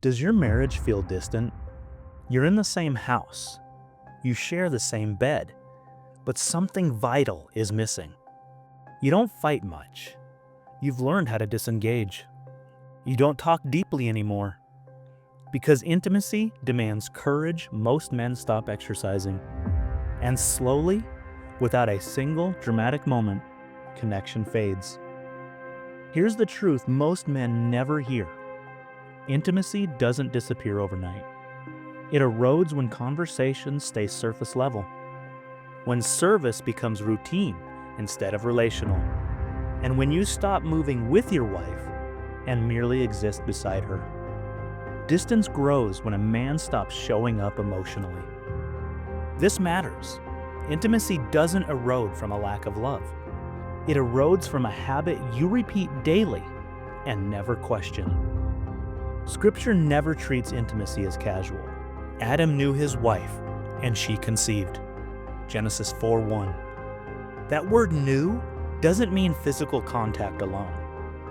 Does your marriage feel distant? You're in the same house. You share the same bed, but something vital is missing. You don't fight much. You've learned how to disengage. You don't talk deeply anymore. Because intimacy demands courage, most men stop exercising. And slowly, without a single dramatic moment, connection fades. Here's the truth most men never hear. Intimacy doesn't disappear overnight. It erodes when conversations stay surface level, when service becomes routine instead of relational, and when you stop moving with your wife and merely exist beside her. Distance grows when a man stops showing up emotionally. This matters. Intimacy doesn't erode from a lack of love. It erodes from a habit you repeat daily and never question. Scripture never treats intimacy as casual. Adam knew his wife, and she conceived. Genesis 4:1. That word "knew" doesn't mean physical contact alone.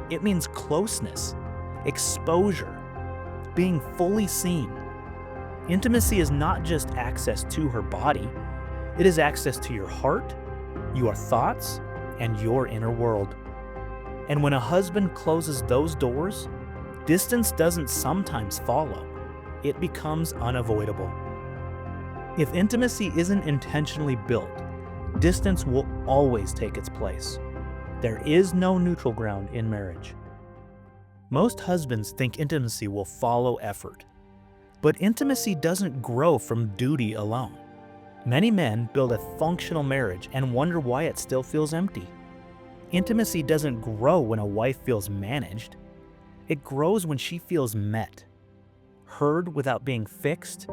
It means closeness, exposure, being fully seen. Intimacy is not just access to her body, it is access to your heart, your thoughts, and your inner world. And when a husband closes those doors, distance doesn't sometimes follow, it becomes unavoidable. If intimacy isn't intentionally built, distance will always take its place. There is no neutral ground in marriage. Most husbands think intimacy will follow effort, but intimacy doesn't grow from duty alone. Many men build a functional marriage and wonder why it still feels empty. Intimacy doesn't grow when a wife feels managed. It grows when she feels met, heard without being fixed,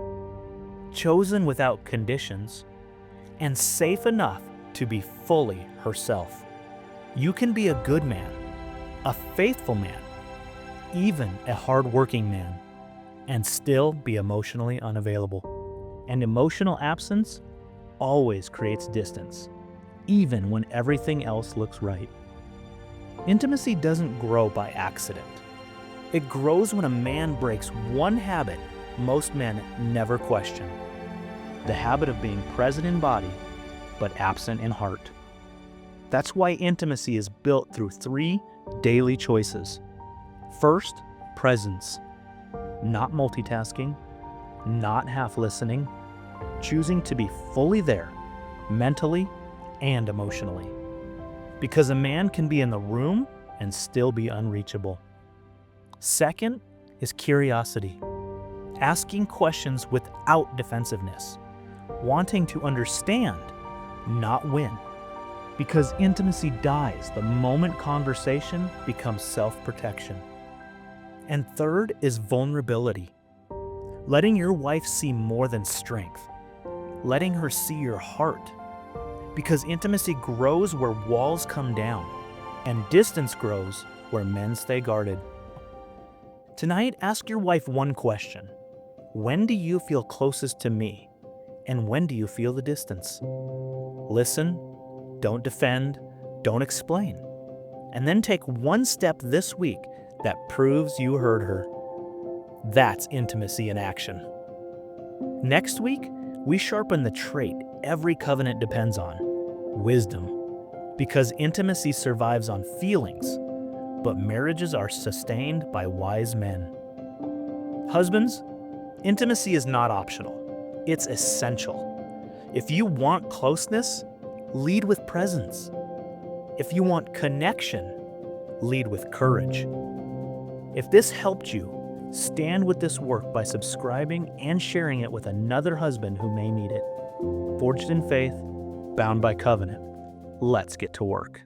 chosen without conditions, and safe enough to be fully herself. You can be a good man, a faithful man, even a hard-working man, and still be emotionally unavailable. And emotional absence always creates distance, even when everything else looks right. Intimacy doesn't grow by accident. It grows when a man breaks one habit most men never question: the habit of being present in body, but absent in heart. That's why intimacy is built through 3 daily choices. First, presence. Not multitasking, not half listening, choosing to be fully there, mentally and emotionally. Because a man can be in the room and still be unreachable. Second is curiosity. Asking questions without defensiveness. Wanting to understand, not win. Because intimacy dies the moment conversation becomes self-protection. And third is vulnerability. Letting your wife see more than strength. Letting her see your heart. Because intimacy grows where walls come down, and distance grows where men stay guarded. Tonight, ask your wife one question. When do you feel closest to me? And when do you feel the distance? Listen, don't defend, don't explain. And then take one step this week that proves you heard her. That's intimacy in action. Next week, we sharpen the trait every covenant depends on: wisdom. Because intimacy survives on feelings, but marriages are sustained by wise men. Husbands, intimacy is not optional. It's essential. If you want closeness, lead with presence. If you want connection, lead with courage. If this helped you, stand with this work by subscribing and sharing it with another husband who may need it. Forged in faith, bound by covenant. Let's get to work.